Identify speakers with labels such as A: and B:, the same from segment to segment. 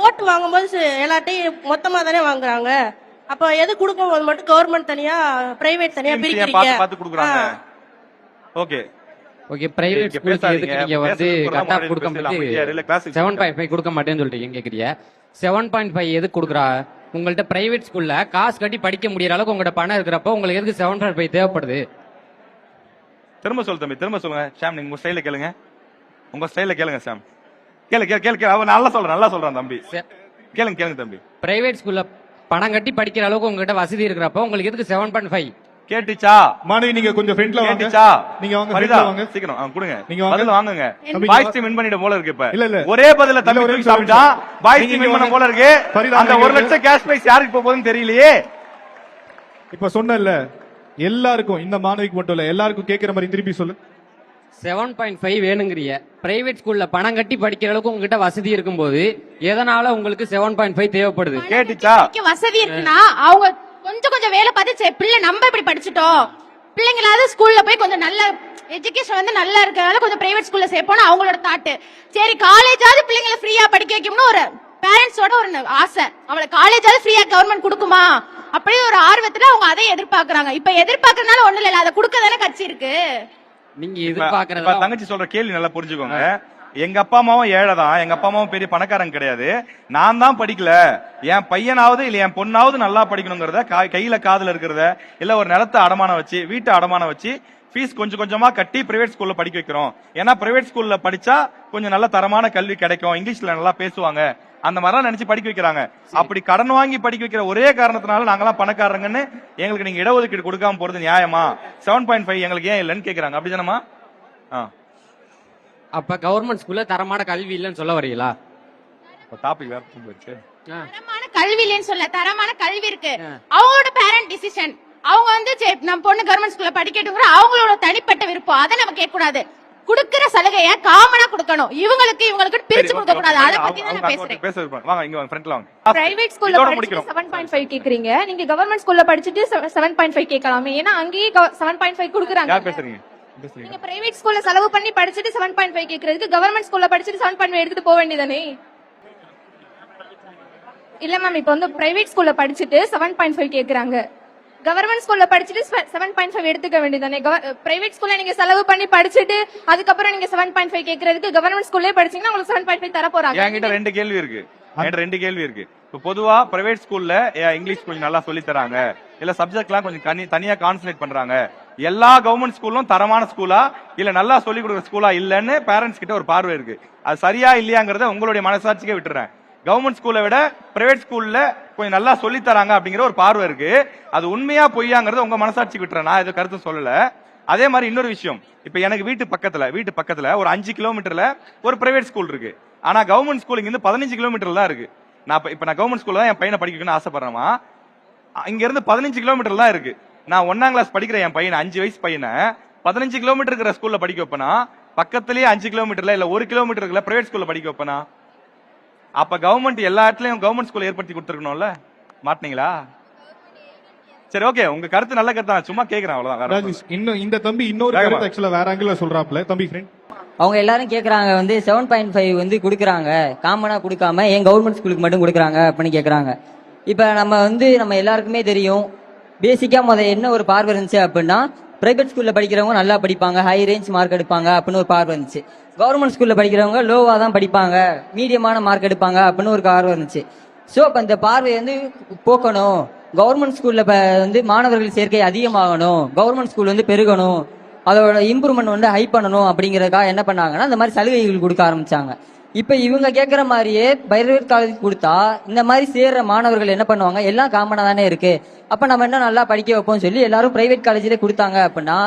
A: ஓட்டு வாங்கும்போது எல்லாத்தையும் மொத்தமா தானே வாங்குறாங்க. அப்ப எது கொடுக்கும்போது மட்டும் கவர்மெண்ட் தனியா பிரைவேட் தனியா பிரிக்கிறீங்க?
B: ஓகே
C: ஓகே, பிரைவேட் ஸ்கூலுக்கு எதுக்கு நீங்க வந்து கட் ஆஃப் கொடுக்க மாட்டேன் 7.5 கொடுக்க மாட்டேன்னு சொல்லிட்டு கேக்குறீங்க. 7.5 எதுக்கு கொடுக்குறா? உங்கள்ட்ட பிரைவேட் ஸ்கூல்ல காசு கட்டி படிக்க முடியற அளவுக்கு உங்கள்ட்ட பணம் இருக்கிறப்ப உங்களுக்கு எதுக்கு 7.5 தேவைப்படுது?
B: திரும்ப சொல்லு தம்பி, திரும்ப சொல்லுங்க. ஷாம், நீங்க உங்க ஸ்டைல கேளுங்க, உங்க ஸ்டைல கேளுங்க. ஷாம் கேளு கேளு கேளு, அவன் நல்லா சொல்றான் தம்பி. கேளுங்க கேளுங்க தம்பி.
C: பிரைவேட் ஸ்கூல்ல பணம் கட்டி படிக்கிற அளவுக்கு உங்ககிட்ட வசதி இருக்கிறப்ப உங்களுக்கு எதுக்கு 7.5?
B: கேட்டுச்சா
D: மாணவி? நீங்க கொஞ்சம் ஃப்ரண்ட்ல வாங்க.
B: கேட்டுச்சா?
D: நீங்க வாங்க
B: சீக்கிரம் கொடுங்க,
D: நீங்க
B: பதில் வாங்குங்க. பாய்ஸ் டீம் வின் பண்ணிட போல இருக்கு. இப்ப
D: இல்ல
B: ஒரே பதில தம்பி தூக்கி சாப்பிட்டா பாய்ஸ் டீம் வின் பண்ண போல இருக்கு. அந்த 1 லட்சம் கேஷ் பிரைஸ் யாருக்கு போகுதுன்னு தெரியலையே.
D: இப்ப சொன்னல எல்லாருக்கும், இந்த மாணவிக்கு மட்டும் இல்ல எல்லாருக்கும் கேக்குற மாதிரி திருப்பி சொல்லு.
C: 7.5 வேணுங்கிறிய. பிரைவேட் ஸ்கூல்ல பணம் கட்டி படிக்கிற அளவுக்கு உங்ககிட்ட வசதி இருக்கும்போது எதனால உங்களுக்கு 7.5 தேவைப்படுது?
B: கேட்டுச்சா?
E: வசதி இருக்குன்னா அவங்க கொஞ்சம் வேலை பார்த்து பிள்ளை நம்ம இப்படி படிச்சுட்டோம், பிள்ளைங்களாவது ஸ்கூல்ல போய் கொஞ்சம் நல்ல எஜுகேஷன் வந்து நல்லா இருக்கிறதால கொஞ்சம் பிரைவேட் ஸ்கூல்ல சேர்ப்போம் அவங்களோட தாட்டு. சரி, காலேஜாவது பிள்ளைங்களை ஃப்ரீயா படிக்க வைக்கணும்னு ஒரு பேரண்ட்ஸோட ஒரு ஆசை. அவளை காலேஜாவது ஃப்ரீயா கவர்மெண்ட் கொடுக்குமா அப்படி ஒரு ஆர்வத்துல அவங்க அதை எதிர்பார்க்கறாங்க. இப்ப எதிர்பார்க்கறதுனால ஒண்ணு இல்ல, அதை கொடுக்க தானே கட்சி இருக்கு.
C: நீங்க எதிர்பார்க்கறதா?
B: தங்கச்சி சொல்ற கேள்வி நல்லா புரிஞ்சுக்கோங்க. எங்க அப்பா அம்மாவும் ஏழை தான், எங்க அப்பா அம்மாவும் பெரிய பணக்காரங்க கிடையாது. நான் தான் படிக்கல, என் பையனாவது இல்ல என் பொண்ணாவது நல்லா படிக்கணுங்கிறத கையில காதுல இருக்கிறத இல்ல ஒரு நிலத்தை அடமானம் வச்சு வீட்டை அடமானம் வச்சு ஃபீஸ் கொஞ்சம் கொஞ்சமா கட்டி பிரைவேட் ஸ்கூல்ல படிக்க வைக்கிறோம். ஏன்னா பிரைவேட் ஸ்கூல்ல படிச்சா கொஞ்சம் நல்ல தரமான கல்வி கிடைக்கும், இங்கிலீஷ்ல நல்லா பேசுவாங்க, அந்த மாதிரிலாம் நினைச்சு படிக்க வைக்கிறாங்க. அப்படி கடன் வாங்கி படிக்க வைக்கிற ஒரே காரணத்தினால நாங்கெல்லாம் பணக்காரங்கன்னு எங்களுக்கு நீங்க இடஒதுக்கீடு கொடுக்காம போறது நியாயமா? 7.5 எங்களுக்கு ஏன் இல்லைன்னு கேக்குறாங்க. அப்படிதானமா?
C: அப்ப கவர்மெண்ட் ஸ்கூல்ல தரமான கல்வி இல்லைன்னு சொல்ல வரீங்களா?
B: டாபிக் வேற போயிடுச்சு.
E: தரமான கல்வி இல்லைன்னு சொல்ல, தரமான கல்வி இருக்கு. அவங்களோட பேரண்ட் டிசிஷன். அவங்க வந்து நம்ம பொண்ணு கவர்மெண்ட் ஸ்கூல்ல படிக்கட்டுங்கிற அவங்களோட தனிப்பட்ட விருப்பம். அதை நம்ம கேட்க கூடாது. குடுக்கிற சலுகைய காமனா கொடுக்கணும், இவங்களுக்கு பிரிச்சு கொடுக்க கூடாது. அதை பத்தி தான் நான் பேசுறேன்.
B: வாங்க இங்க வாங்க, ஃப்ரண்ட்ல வாங்க.
F: பிரைவேட் ஸ்கூல்ல படிச்சிட்டு 7.5 கேக்குறீங்க, நீங்க கவர்மெண்ட் ஸ்கூல்ல படிச்சிட்டு 7.5 கேட்கலாமே. ஏன்னா அங்கேயே 7.5 கொடுக்குறாங்க.
B: யார் பேசுறீங்க?
F: நீங்க பிரைவேட் ஸ்கூல்ல செலவு பண்ணி படிச்சிட்டு 7.5 கேக்குறதுக்கு கவர்மெண்ட் ஸ்கூல்ல படிச்சிட்டு 7.5 எடுத்துட்டு போக வேண்டியதானே? இல்ல மேம், இப்ப வந்து பிரைவேட் ஸ்கூல்ல படிச்சிட்டு 7.5 கேக்குறாங்க, கவர்மெண்ட் ஸ்கூல்ல படிச்சிட்டு 7.5 எடுத்துக்க வேண்டியதானே? பிரைவேட் ஸ்கூல்ல நீங்க செலவு பண்ணி படிச்சிட்டு அதுக்கப்புறம் நீங்க 7.5 கேக்குறதுக்கு கவர்மெண்ட் ஸ்கூல்லே படிச்சீங்கன்னா உங்களுக்கு 7.5 தர போறாங்க.
B: என்கிட்ட ரெண்டு கேள்வி இருக்கு. இப்ப பொதுவா பிரைவேட் ஸ்கூல்ல இங்கிலீஷ் கொஞ்சம் நல்லா சொல்லி தராங்க, இல்ல சப்ஜெக்ட்லாம் கொஞ்சம் தனியா கான்சன்ட்ரேட் பண்றாங்க, எல்லா கவர்மெண்ட் ஸ்கூலும் தரமான ஸ்கூலா இல்ல நல்லா சொல்லி கொடுக்குற ஸ்கூலா இல்லன்னு பேரண்ட்ஸ் கிட்ட ஒரு பார்வை இருக்கு. அது சரியா இல்லையாங்கிறத உங்களுடைய மனசாட்சிக்கே விட்டுறேன். கவர்மெண்ட் ஸ்கூலை விட பிரைவேட் ஸ்கூல்ல கொஞ்சம் நல்லா சொல்லி தராங்க அப்படிங்கிற ஒரு பார்வை இருக்கு. அது உண்மையா பொய்யாங்கிறத உங்க மனசாட்சி விட்டுறேன், நான் இது கருத்து சொல்லல. அதே மாதிரி இன்னொரு விஷயம், இப்ப எனக்கு வீட்டு பக்கத்துல ஒரு 5 கிலோமீட்டர்ல ஒரு பிரைவேட் ஸ்கூல் இருக்கு. ஆனா கவர்மெண்ட் ஸ்கூல் இங்க இருந்து 15 கிலோமீட்டர் தான் இருக்கு. நான் கவர்மெண்ட் ஸ்கூல்ல தான் என் பையனை படிக்க வைக்கணும்னு ஆசைப்படுறேமா. இங்க இருந்து 15 கிலோமீட்டர் தான் இருக்கு. நான் 1ஆம் கிளாஸ் படிக்கிற என் பையனை 5 வயசு பையனை 15 கிலோமீட்டர் இருக்கிற ஸ்கூல்ல படிக்க வைப்பனா, பக்கத்திலேயே 5 கிலோமீட்டர்ல இல்ல 1 கிலோமீட்டர்ல பிரைவேட் ஸ்கூல்ல படிக்க வைப்பனா? அப்ப கவர்மெண்ட் எல்லா இடத்துலயும் கவர்மெண்ட் ஸ்கூல் ஏற்படுத்தி கொடுத்துருக்கணும்ல, மாட்டீங்களா? சரி, ஓகே, உங்க கருத்து நல்ல கருத்து, நான் சும்மா கேக்குறேன், அவ்வளவுதான்.
D: இன்னும் இந்த தம்பி இன்னொரு கருத்து ஆக்சுவலா வேற ஆங்கிள் சொல்றாப்ல. தம்பி ஃப்ரெண்ட்,
G: அவங்க எல்லாரும் கேக்குறாங்க வந்து 7.5 வந்து குடுக்குறாங்க, காமனா கொடுக்காம ஏன் கவர்மெண்ட் ஸ்கூலுக்கு மட்டும் கொடுக்குறாங்க அப்படின்னு கேக்குறாங்க. இப்ப நம்ம எல்லாருக்குமே தெரியும், பேசிக்கா என்ன ஒரு பார்வை இருந்துச்சு அப்படின்னா, பிரைவேட் ஸ்கூல்ல படிக்கிறவங்க நல்லா படிப்பாங்க, ஹை ரேஞ்ச் மார்க் எடுப்பாங்க அப்படின்னு ஒரு பார்வை இருந்துச்சு. கவர்மெண்ட் ஸ்கூல்ல படிக்கிறவங்க லோவா தான் படிப்பாங்க, மீடியமான மார்க் எடுப்பாங்க அப்படின்னு ஒரு பார்வை இருந்துச்சு. ஸோ அப்ப இந்த பார்வையை வந்து போக்கணும், கவர்மெண்ட் ஸ்கூல்ல வந்து மாணவர்கள் சேர்க்கை அதிகமாகணும், கவர்மெண்ட் ஸ்கூல் வந்து பெருகணும், அதோட இம்ப்ரூவ்மெண்ட் வந்து ஹை பண்ணணும் அப்படிங்கறதுக்காக என்ன பண்ணாங்கன்னா இந்த மாதிரி சலுகைகள் கொடுக்க ஆரம்பிச்சாங்க. இப்ப இவங்க கேட்கற மாதிரியே பிரைவேட் காலேஜ் கொடுத்தா இந்த மாதிரி சேர்ற மாணவர்கள் என்ன பண்ணுவாங்க, எல்லாம் காமனா தானே இருக்கு, அப்ப நம்ம என்ன நல்லா படிக்க வைப்போம் சொல்லி எல்லாரும் பிரைவேட் காலேஜ்ல கொடுத்தாங்க அப்படின்னா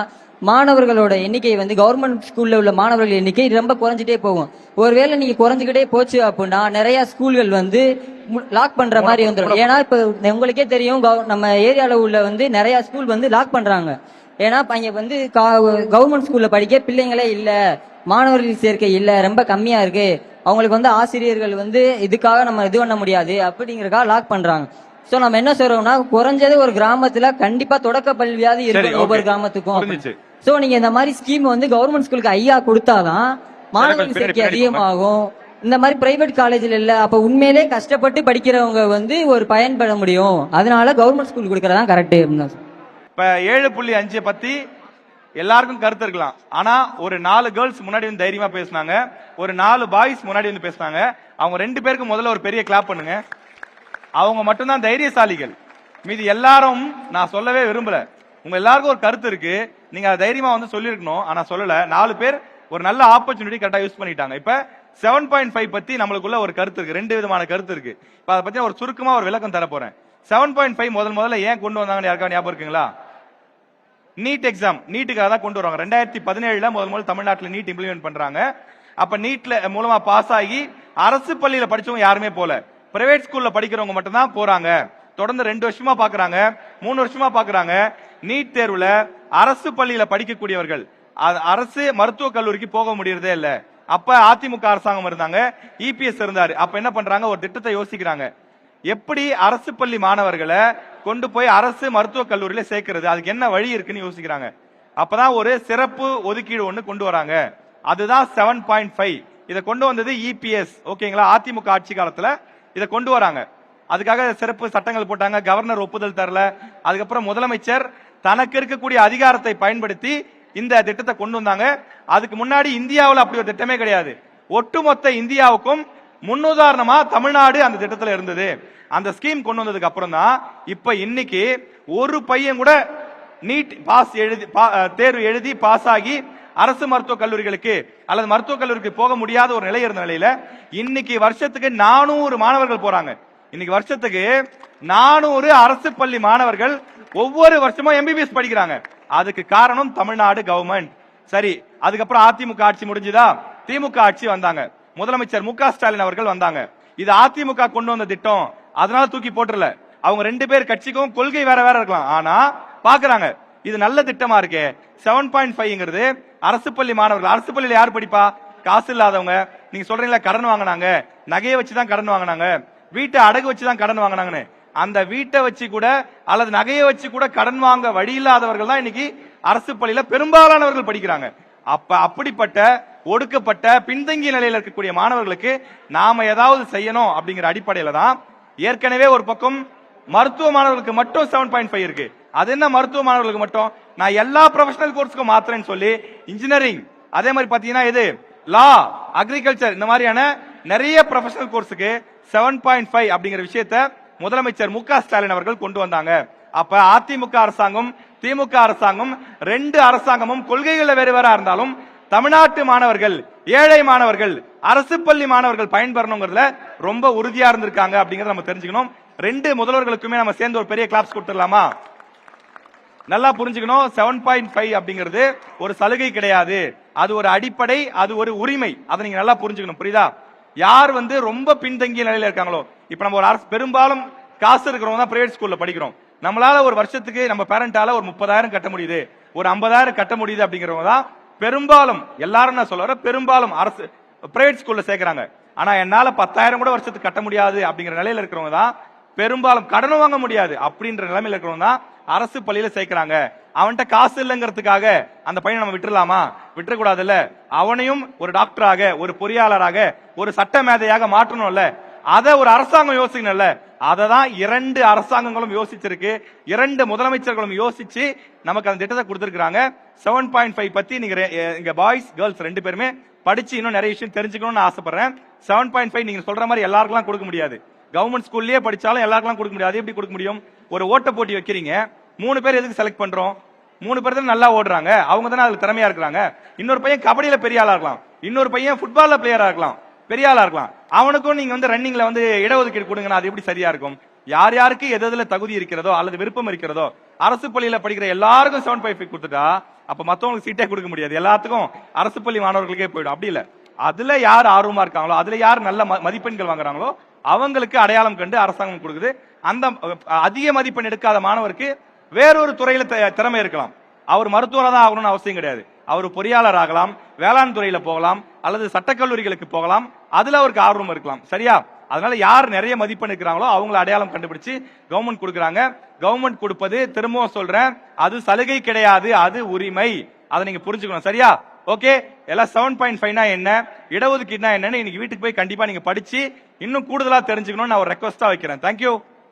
G: மாணவர்களோட எண்ணிக்கை வந்து கவர்மெண்ட் ஸ்கூல்ல உள்ள மாணவர்கள் எண்ணிக்கை ரொம்ப குறைஞ்சிட்டே போகும். ஒருவேளை நீங்க குறைஞ்சுக்கிட்டே போச்சு அப்படின்னா நிறைய ஸ்கூல்கள் வந்து லாக் பண்ற மாதிரி வந்துடும். ஏன்னா இப்ப உங்களுக்கே தெரியும், நம்ம ஏரியால உள்ள வந்து நிறைய ஸ்கூல் வந்து லாக் பண்றாங்க. ஏன்னா இங்க வந்து கவர்மெண்ட் ஸ்கூல்ல படிக்க பிள்ளைங்களே இல்ல, மாணவர்கள் சேர்க்கை இல்ல, ரொம்ப கம்மியா இருக்கு, அவங்களுக்கு வந்து ஆசிரியர்கள் வந்து இதுக்காக நம்ம இது பண்ண முடியாது அப்படிங்கறதுக்காக லாக் பண்றாங்க. சோ நம்ம என்ன சொல்றோம்னா, குறைஞ்சது ஒரு கிராமத்துல கண்டிப்பா தொடக்க கல்வியாவது இருக்கு ஒவ்வொரு கிராமத்துக்கும். சோ நீங்க இந்த மாதிரி ஸ்கீம் வந்து கவர்மெண்ட் ஸ்கூலுக்கு ஐயா கொடுத்தாதான் மாணவர்கள் சேர்க்கை அதிகமாகும், இந்த மாதிரி பிரைவேட் காலேஜ்ல இல்ல. அப்ப உண்மையிலே கஷ்டப்பட்டு படிக்கிறவங்க வந்து ஒரு பயன்பட முடியும். அதனால கவர்மெண்ட் ஸ்கூல் கொடுக்கறதா கரெக்ட்.
B: இப்ப 7.5 பத்தி எல்லாருக்கும் கருத்து இருக்கலாம். ஆனா ஒரு 4 கேர்ள்ஸ் முன்னாடி வந்து தைரியமா பேசினாங்க, ஒரு 4 பாய்ஸ் முன்னாடி வந்து பேசினாங்க. அவங்க 2 பேருக்கு முதல்ல ஒரு பெரிய கிளாப் பண்ணுங்க. அவங்க மட்டும்தான் தைரியசாலிகள். மீதி எல்லாரும் நான் சொல்லவே விரும்பல. உங்க எல்லாருக்கும் ஒரு கருத்து இருக்கு, நீங்க அதை தைரியமா வந்து சொல்லிருக்கணும். ஆனா சொல்லல. 4 பேர் ஒரு நல்ல ஆப்பர்ச்சுனிட்டி கரெக்டா யூஸ் பண்ணிட்டாங்க. இப்ப 7.5 பத்தி நம்மளுக்குள்ள ஒரு கருத்து இருக்கு, 2 விதமான கருத்து இருக்கு. இப்ப அதை பத்தி ஒரு சுருக்கமா ஒரு விளக்கம் தர போறேன். 7.5 முதல்ல ஏன் கொண்டு வந்தாங்கன்னு யாருக்கா ஞாபகம் இருக்குங்களா? நீட் எக்ஸாம், நீட்டுக்காக தான் கொண்டு வராங்க. 2017 முதல் தமிழ்நாட்டில் நீட் இம்ப்ளிமெண்ட் பண்றாங்க. அப்ப நீட்ல மூலமா பாஸ் ஆகி அரசு பள்ளியில படிச்சவங்க யாருமே போல, பிரைவேட் ஸ்கூல்ல படிக்கிறவங்க மட்டும் தான் போறாங்க. தொடர்ந்து 2 வருஷமா பாக்குறாங்க, 3 வருஷமா பாக்குறாங்க. நீட் தேர்வுல அரசு பள்ளியில படிக்கக்கூடியவர்கள் அரசு மருத்துவக் கல்லூரிக்கு போக முடியறதே இல்ல. அப்ப அதிமுக அரசாங்கம் இருந்தாங்க, இபிஎஸ் இருந்தாரு. அப்ப என்ன பண்றாங்க, ஒரு திட்டத்தை யோசிக்கிறாங்க. எப்படி அரசு பள்ளி மாணவர்களை கொண்டு போய் அரசு மருத்துவக் கல்லூரியில சேர்க்கிறது, அதுக்கு என்ன வழி இருக்குன்னு யோசிக்கிறாங்க. அப்பதான் ஒரு சிறப்பு ஒதுக்கீடு ஒண்ணு கொண்டு வராங்க. அதுதான் 7.5. இதை கொண்டு வந்தது இபிஎஸ். ஓகேங்களா? அதிமுக ஆட்சி காலத்துல இதை கொண்டு வராங்க. அதுக்காக சிறப்பு சட்டங்கள் போட்டாங்க. கவர்னர் ஒப்புதல் தரல. அதுக்கப்புறம் முதலமைச்சர் தனக்கு இருக்கக்கூடிய அதிகாரத்தை பயன்படுத்தி இந்த திட்டத்தை கொண்டு வந்தாங்க. அதுக்கு முன்னாடி இந்தியாவில் அப்படி ஒரு திட்டமே கிடையாது. ஒட்டுமொத்த இந்தியாவுக்கும் முன்னுதாரணமா தமிழ்நாடு அந்த திட்டத்தில் இருந்தது. அந்த ஸ்கீம் கொண்டு வந்ததுக்கு அப்புறம் தான் இப்ப இன்னைக்கு ஒரு பையன் கூட நீட் பாஸ் எழுதி தேர்வு எழுதி பாஸ் ஆகி அரசு மருத்துவக் கல்லூரிகளுக்கு அல்லது மருத்துவக் கல்லூரிக்கு போக முடியாத ஒரு நிலை இருந்த நிலையில இன்னைக்கு வருஷத்துக்கு 400 மாணவர்கள் போறாங்க. இன்னைக்கு வருஷத்துக்கு 400 அரசு பள்ளி மாணவர்கள் ஒவ்வொரு வருஷமும் எம்பிபிஎஸ் படிக்கிறாங்க. அதுக்கு காரணம் தமிழ்நாடு கவர்மெண்ட். சரி, அதுக்கப்புறம் அதிமுக ஆட்சி முடிஞ்சுதா, திமுக ஆட்சி வந்தாங்க. முதலமைச்சர் மு க ஸ்டாலின் அவர்கள் வந்தாங்க. இது அதிமுக கொண்டு வந்த திட்டம், அதனால தூக்கி போட்டுறல. அவங்க 2 பேர் கட்சிக்கும் கொள்கை வேற வேற இருக்கலாம், ஆனா பாக்குறாங்க இது நல்ல திட்டமா இருக்கே. 7.5ங்கிறது அரசு பள்ளி மாணவர்கள். அரசு பள்ளியில யார் படிப்பா? காசு இல்லாதவங்க. நீங்க சொல்றீங்களா கடன் வாங்கினாங்க, நகையை வச்சுதான் கடன் வாங்கினாங்க, வீட்டை அடகு வச்சுதான் கடன் வாங்கினாங்கன்னு. அந்த வீட்டை வச்சு கூட அல்லது நகையை வச்சு கூட கடன் வாங்க வழி இல்லாதவர்கள் தான் இன்னைக்கு அரசு பள்ளியில பெரும்பாலானவர்கள் படிக்கிறாங்க. அப்ப அப்படிப்பட்ட ஒடுக்கப்பட்ட பின்தங்கிய நிலையில் இருக்கக்கூடிய மாணவர்களுக்கு நாம ஏதாவது செய்யணும் அப்படிங்கிற அடிப்படையில தான் ஏற்கனவே ஒரு பக்கம் மருத்துவ மாணவர்களுக்கு மட்டும் 7.5 இருக்கு. அது என்ன மருத்துவ மாணவர்களுக்கு மட்டும்? நான் எல்லா ப்ரொஃபஷனல் கோர்ஸ்க்கும் மாத்திரேன்னு சொல்லி இன்ஜினியரிங், அதே மாதிரி பாத்தீங்கன்னா இது லா, அக்ரிகல்ச்சர், இந்த மாதிரியான நிறைய ப்ரொஃபஷனல் கோர்ஸுக்கு 7.5 அப்படிங்கிற விஷயத்த முதலமைச்சர் மு க ஸ்டாலின் அவர்கள் கொண்டு வந்தாங்க. அப்ப அதிமுக அரசாங்கம் திமுக அரசாங்கம் 2 அரசாங்கமும் கொள்கைகள் வேறு வேற இருந்தாலும் தமிழ்நாட்டு மாணவர்கள், ஏழை மாணவர்கள், அரசு பள்ளி மாணவர்கள் பயன்பெறணுங்கிறதுல ரொம்ப உறுதியா இருந்திருக்காங்க அப்படிங்கறத நம்ம தெரிஞ்சுக்கணும். 2 முதல்வர்களுக்குமே நம்ம சேர்ந்து ஒரு பெரிய கிளாப்ஸ் கொடுத்துடலாமா? நல்லா புரிஞ்சுக்கணும். 7.5 அப்படிங்கிறது ஒரு சலுகை கிடையாது, அது ஒரு அடிப்படை, அது ஒரு உரிமை. அதை நீங்க நல்லா புரிஞ்சுக்கணும். புரியுதா? யார் வந்து ரொம்ப பின்தங்கிய நிலையில இருக்காங்களோ, இப்ப நம்ம ஒரு அரசு பெரும்பாலும் காசு இருக்கிறவங்க தான் பிரைவேட் ஸ்கூல்ல படிக்கிறோம். நம்மளால ஒரு வருஷத்துக்கு நம்ம பேரண்டால ஒரு 30,000 கட்ட முடியுது, ஒரு 50,000 கட்ட முடியுது அப்படிங்கிறவங்க தான் பெரும்பாலும், எல்லாரும் நான் சொல்ல பெரும்பாலும் அரசு பிரைவேட் ஸ்கூல்ல சேர்க்கிறாங்க. ஆனா என்னால 10,000 கூட வருஷத்துக்கு கட்ட முடியாது அப்படிங்கிற நிலையில இருக்கிறவங்க தான் பெரும்பாலும், கடன் வாங்க முடியாது அப்படின்ற நிலைமையில இருக்கிறவங்க தான் அரசு பள்ளியில சேர்க்கிறாங்க. அவன்கிட்ட காசு இல்லைங்கிறதுக்காக அந்த பையனை நம்ம விட்டுறலாமா? விட்டுறக்கூடாது இல்ல. அவனையும் ஒரு டாக்டராக, ஒரு பொறியாளராக, ஒரு சட்ட மேதையாக மாற்றணும்ல. அதை ஒரு அரசாங்கம் யோசிக்கணும்ல. அதை தான் 2 அரசாங்கங்களும் யோசிச்சிருக்கு, 2 முதலமைச்சர்களும் யோசிச்சு நமக்கு அந்த திட்டத்தை கொடுத்திருக்காங்க. 7.5 பத்தி நீங்க பாய்ஸ் கேர்ள்ஸ் 2 பேருமே படிச்சு இன்னும் நிறைய விஷயம் தெரிஞ்சுக்கணும்னு ஆசைப்படுறேன். 7.5 நீங்க சொல்ற மாதிரி எல்லாருக்கும் கொடுக்க முடியாது. கவர்மெண்ட் ஸ்கூல்லயே படிச்சாலும் எல்லாருக்கும் கொடுக்க முடியாது. எப்படி கொடுக்க முடியும்? ஒரு ஓட்ட போட்டி வைக்கிறீங்க, 3 பேர் எதுக்கு செலக்ட் பண்றோம்? 3 பேர் தான் நல்லா ஓடுறாங்க, அவங்க தானே அதுல திறமையா இருக்கிறாங்க. இன்னொரு பையன் கபடியில பெரிய ஆளா இருக்கலாம், இன்னொரு பையன் ஃபுட்பால்ல பிளேயரா இருக்கலாம், பெரிய ஆளா இருக்கலாம். அவனுக்கும் நீங்க வந்து ரன்னிங்ல வந்து இடஒதுக்கீடு கொடுங்கன்னா அது எப்படி சரியா இருக்கும்? யார் யாருக்கு எதுல தகுதி இருக்கிறதோ அல்லது விருப்பம் இருக்கிறதோ, அரசு பள்ளியில படிக்கிற எல்லாருக்கும் 7.5 கொடுத்துட்டா அப்ப மத்தவங்களுக்கு சீட்டே கொடுக்க முடியாது, எல்லாத்துக்கும் அரசு பள்ளி மாணவர்களுக்கே போயிடும். அப்படி இல்ல, அதுல யார் ஆர்வமா இருக்காங்களோ, அதுல யார் நல்ல மதிப்பெண்கள் வாங்குறாங்களோ அவங்களுக்கு அடையாளம் கண்டு அரசாங்கம் கொடுக்குது. அந்த அதிக மதிப்பெண் எடுக்காத மாணவருக்கு வேறொரு துறையில திறமை இருக்கலாம். அவர் மருத்துவராக தான் ஆகணும்னு அவசியம் கிடையாது. அவர் பொறியாளர் ஆகலாம், வேளாண் துறையில போகலாம், அல்லது சட்டக்கல்லூரிகளுக்கு போகலாம், அதுல அவருக்கு ஆர்வம் இருக்கலாம். சரியா? அதனால யார் நிறைய மதிப்பெண் இருக்கிறாங்களோ அவங்களை அடையாளம் கண்டுபிடிச்சு கவர்மெண்ட் கொடுக்குறாங்க. கவர்மெண்ட் கொடுப்பது, திரும்பவும் சொல்றேன், அது சலுகை கிடையாது, அது உரிமை. அதை நீங்க புரிஞ்சுக்கணும். சரியா? ஓகே, எல்லாம் 7.5னா என்ன, இடஒதுக்கீடுனா என்னன்னு இன்னைக்கு வீட்டுக்கு போய் கண்டிப்பா நீங்க படிச்சு இன்னும் கூடுதலா தெரிஞ்சுக்கணும்னு நான் ஒரு ரெக்வஸ்டா வைக்கிறேன். தேங்க்யூ.